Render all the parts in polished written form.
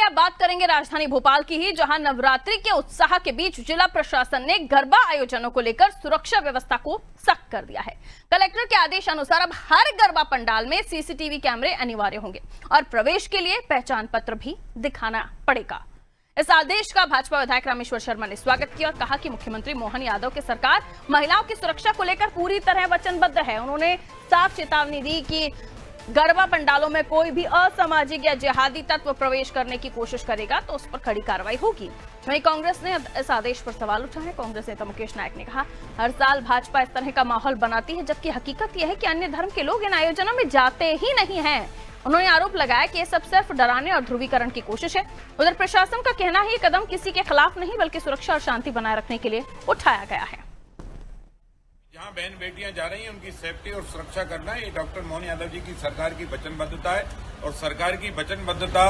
अब बात करेंगे राजधानी भोपाल की ही, जहां नवरात्रि के उत्साह के बीच जिला प्रशासन ने गरबा आयोजनों को लेकर सुरक्षा व्यवस्था को सख्त कर दिया है। कलेक्टर के आदेश अनुसार अब हर गरबा पंडाल में सीसीटीवी कैमरे अनिवार्य होंगे और प्रवेश के लिए पहचान पत्र भी दिखाना पड़ेगा। इस आदेश का भाजपा विधायक रामेश्वर शर्मा ने स्वागत किया और कहा कि मुख्यमंत्री मोहन यादव की सरकार महिलाओं की सुरक्षा को लेकर पूरी तरह वचनबद्ध है। उन्होंने साफ चेतावनी दी कि गरबा पंडालों में कोई भी असामाजिक या जिहादी तत्व प्रवेश करने की कोशिश करेगा तो उस पर कड़ी कार्रवाई होगी। वहीं कांग्रेस ने इस आदेश पर सवाल उठाए। कांग्रेस नेता मुकेश नायक ने कहा, हर साल भाजपा इस तरह का माहौल बनाती है, जबकि हकीकत यह है कि अन्य धर्म के लोग इन आयोजनों में जाते ही नहीं हैं। उन्होंने आरोप लगाया कि ये सब सिर्फ डराने और ध्रुवीकरण की कोशिश है। उधर प्रशासन का कहना है ये कदम किसी के खिलाफ नहीं बल्कि सुरक्षा और शांति बनाए रखने के लिए उठाया गया है। जहां बहन बेटियां जा रही हैं उनकी सेफ्टी और सुरक्षा करना ये डॉक्टर मोहन यादव जी की सरकार की वचनबद्धता है और सरकार की वचनबद्धता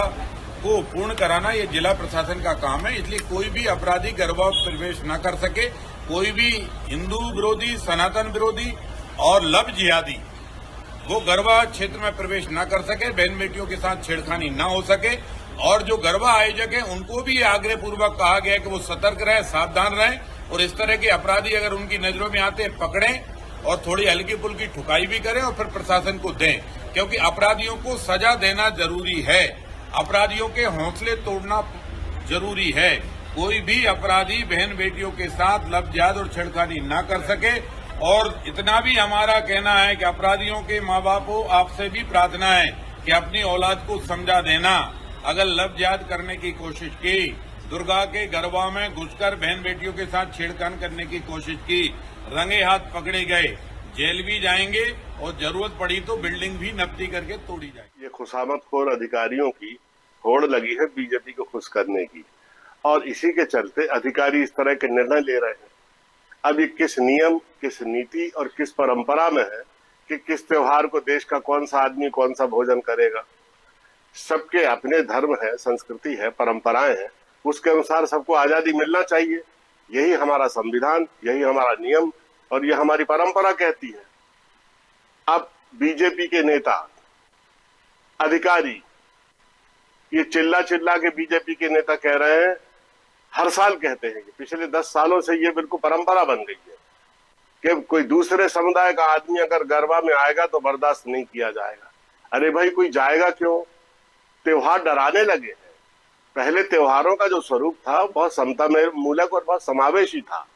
को पूर्ण कराना ये जिला प्रशासन का काम है। इसलिए कोई भी अपराधी गरबा प्रवेश न कर सके, कोई भी हिंदू विरोधी, सनातन विरोधी और लब जिहादी वो गरबा क्षेत्र में प्रवेश न कर सके, बहन बेटियों के साथ छेड़खानी न हो सके। और जो गरबा आयोजक है उनको भी आग्रह पूर्वक कहा गया है कि वो सतर्क रहें, सावधान रहें और इस तरह के अपराधी अगर उनकी नजरों में आते हैं पकड़ें और थोड़ी हल्की फुल्की ठुकाई भी करें और फिर प्रशासन को दें, क्योंकि अपराधियों को सजा देना जरूरी है, अपराधियों के हौसले तोड़ना जरूरी है। कोई भी अपराधी बहन बेटियों के साथ लब जिहाद और छेड़खानी न कर सके। और इतना भी हमारा कहना है कि अपराधियों के माँ बापों आपसे भी प्रार्थना है कि अपनी औलाद को समझा देना, अगर लब जिहाद करने की कोशिश की, दुर्गा के गरबा में घुसकर बहन बेटियों के साथ छेड़खान करने की कोशिश की, रंगे हाथ पकड़े गए, जेल भी जाएंगे और जरूरत पड़ी तो बिल्डिंग भी नपटी करके तोड़ी जाएगी। ये खुशामदखोर अधिकारियों की होड़ लगी है बीजेपी को खुश करने की और इसी के चलते अधिकारी इस तरह के निर्णय ले रहे हैं। अब ये किस नियम, किस नीति और किस परंपरा में है कि किस त्योहार को देश का कौन सा आदमी कौन सा भोजन करेगा। सबके अपने धर्म है, संस्कृति है, परंपराएं हैं, उसके अनुसार सबको आजादी मिलना चाहिए। यही हमारा संविधान, यही हमारा नियम और यह हमारी परंपरा कहती है। अब बीजेपी के नेता, अधिकारी ये चिल्ला चिल्ला के बीजेपी के नेता कह रहे हैं, हर साल कहते हैं कि पिछले 10 सालों से ये बिल्कुल परंपरा बन गई है कि कोई दूसरे समुदाय का आदमी अगर गरबा में आएगा तो बर्दाश्त नहीं किया जाएगा। अरे भाई, कोई जाएगा क्यों? त्योहार डराने लगे हैं। पहले त्योहारों का जो स्वरूप था बहुत समता मूलक और बहुत समावेशी था।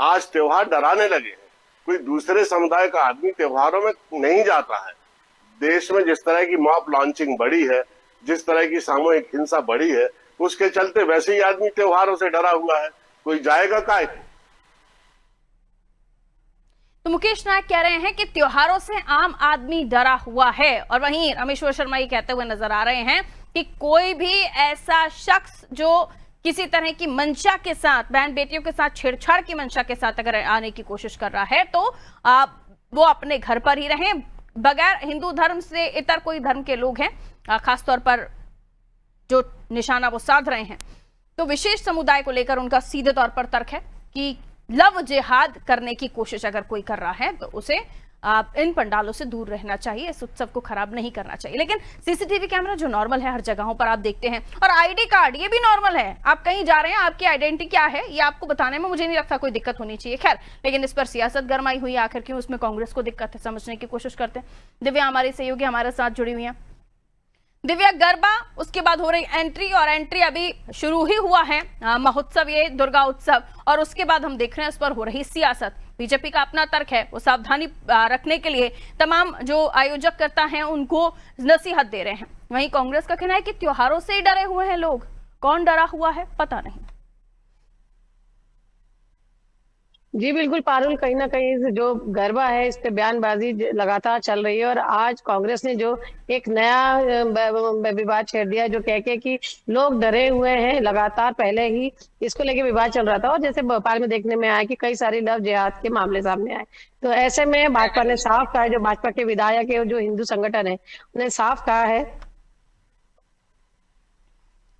आज त्योहार डराने लगे हैं। कोई दूसरे समुदाय का आदमी त्योहारों में नहीं जाता है। देश में जिस तरह की मॉब लॉन्चिंग बढ़ी है, जिस तरह की सामूहिक हिंसा बढ़ी है, उसके चलते वैसे ही आदमी त्योहारों से डरा हुआ है। कोई जाएगा काहे? तो मुकेश नायक कह रहे हैं कि त्योहारों से आम आदमी डरा हुआ है और वहीं रामेश्वर शर्मा ये कहते हुए नजर आ रहे हैं कि कोई भी ऐसा शख्स जो किसी तरह की मंशा के साथ, बहन बेटियों के साथ छेड़छाड़ की मंशा के साथ अगर आने की कोशिश कर रहा है तो वो अपने घर पर ही रहें। बगैर हिंदू धर्म से इतर कोई धर्म के लोग हैं, खासतौर पर जो निशाना वो साध रहे हैं, तो विशेष समुदाय को लेकर उनका सीधे तौर पर तर्क है कि लव जिहाद करने की कोशिश अगर कोई कर रहा है तो उसे इन पंडालों से दूर रहना चाहिए, इस उत्सव को खराब नहीं करना चाहिए। लेकिन सीसीटीवी कैमरा जो नॉर्मल है हर जगहों पर आप देखते हैं, और आईडी कार्ड ये भी नॉर्मल है। आप कहीं जा रहे हैं, आपकी आइडेंटिटी क्या है ये आपको बताने में मुझे नहीं लगता कोई दिक्कत होनी चाहिए। खैर, लेकिन इस पर सियासत गरमाई हुई, आखिर क्यों उसमें कांग्रेस को दिक्कत है, समझने की कोशिश करते हैं। दिव्या हमारी सहयोगी हमारे साथ जुड़ी हुई है। दिव्या, गरबा उसके बाद हो रही एंट्री, और एंट्री अभी शुरू ही हुआ है, महोत्सव ये दुर्गा उत्सव, और उसके बाद हम देख रहे हैं उस पर हो रही सियासत। बीजेपी का अपना तर्क है, वो सावधानी रखने के लिए तमाम जो आयोजक करता है उनको नसीहत दे रहे हैं। वहीं कांग्रेस का कहना है कि त्योहारों से ही डरे हुए हैं लोग। कौन डरा हुआ है पता नहीं। जी बिल्कुल पारुल, कहीं ना कहीं जो गरबा है इस पे बयानबाजी लगातार चल रही है और आज कांग्रेस ने जो एक नया विवाद छेड़ दिया जो कह के कि लोग डरे हुए हैं। लगातार पहले ही इसको लेके विवाद चल रहा था और जैसे भोपाल में देखने में आया कि कई सारी लव जिहाद के मामले सामने आए, तो ऐसे में भाजपा ने साफ कहा है, जो भाजपा के विधायक है जो हिंदू संगठन है उन्हें साफ कहा है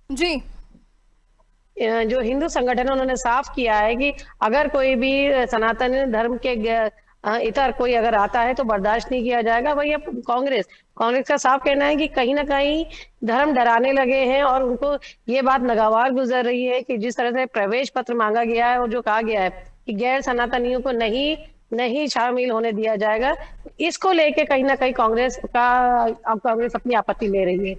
जी, जो हिंदू संगठन उन्होंने साफ किया है कि अगर कोई भी सनातन धर्म के इतर कोई अगर आता है तो बर्दाश्त नहीं किया जाएगा। वही अब कांग्रेस का साफ कहना है कि कहीं ना कहीं धर्म डराने लगे हैं और उनको ये बात नागवार गुजर रही है कि जिस तरह से प्रवेश पत्र मांगा गया है और जो कहा गया है कि गैर सनातनियों को नहीं शामिल होने दिया जाएगा, इसको लेके कहीं ना कहीं कांग्रेस अपनी आपत्ति ले रही है।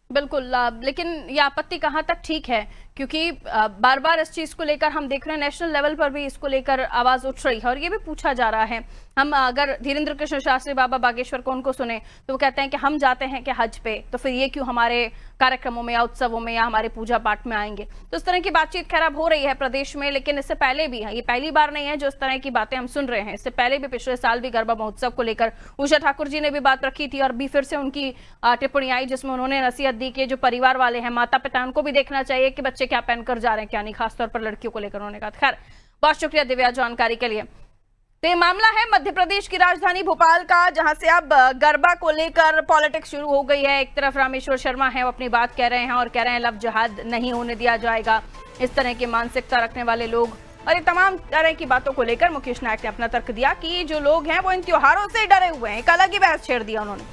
बिल्कुल, लेकिन ये आपत्ति कहाँ तक ठीक है, क्योंकि बार बार इस चीज को लेकर हम देख रहे हैं नेशनल लेवल पर भी इसको लेकर आवाज उठ रही है और ये भी पूछा जा रहा है। हम अगर धीरेन्द्र कृष्ण शास्त्री बाबा बागेश्वर को उनको सुने तो वो कहते हैं कि हम जाते हैं कि हज पे, तो फिर ये क्यों हमारे कार्यक्रमों में या उत्सवों में या हमारे पूजा पाठ में आएंगे। तो इस तरह की बातचीत खैर अब हो रही है प्रदेश में, लेकिन इससे पहले भी है, ये पहली बार नहीं है जो इस तरह की बातें हम सुन रहे हैं। इससे पहले भी पिछले साल भी गरबा महोत्सव को लेकर उषा ठाकुर जी ने भी बात रखी थी और भी फिर से उनकी टिप्पणी आई जिसमें उन्होंने नसीहत दी कि जो परिवार वाले हैं, माता पिता, उनको भी देखना चाहिए कि बच्चे क्या पहनकर जा रहे हैं क्या नहीं, खासतौर पर लड़कियों को लेकर उन्होंने कहा। खैर, बहुत शुक्रिया दिव्या जानकारी के लिए। तो ये मामला है मध्य प्रदेश की राजधानी भोपाल का, जहां से अब गरबा को लेकर पॉलिटिक्स शुरू हो गई है। एक तरफ रामेश्वर शर्मा है, वो अपनी बात कह रहे हैं और कह रहे हैं लव जिहाद नहीं होने दिया जाएगा, इस तरह की मानसिकता रखने वाले लोग, और ये तमाम तरह की बातों को लेकर मुकेश नायक ने अपना तर्क दिया कि जो लोग हैं वो इन त्योहारों से डरे हुए हैं। एक अलग ही बहस छेड़ दिया उन्होंने।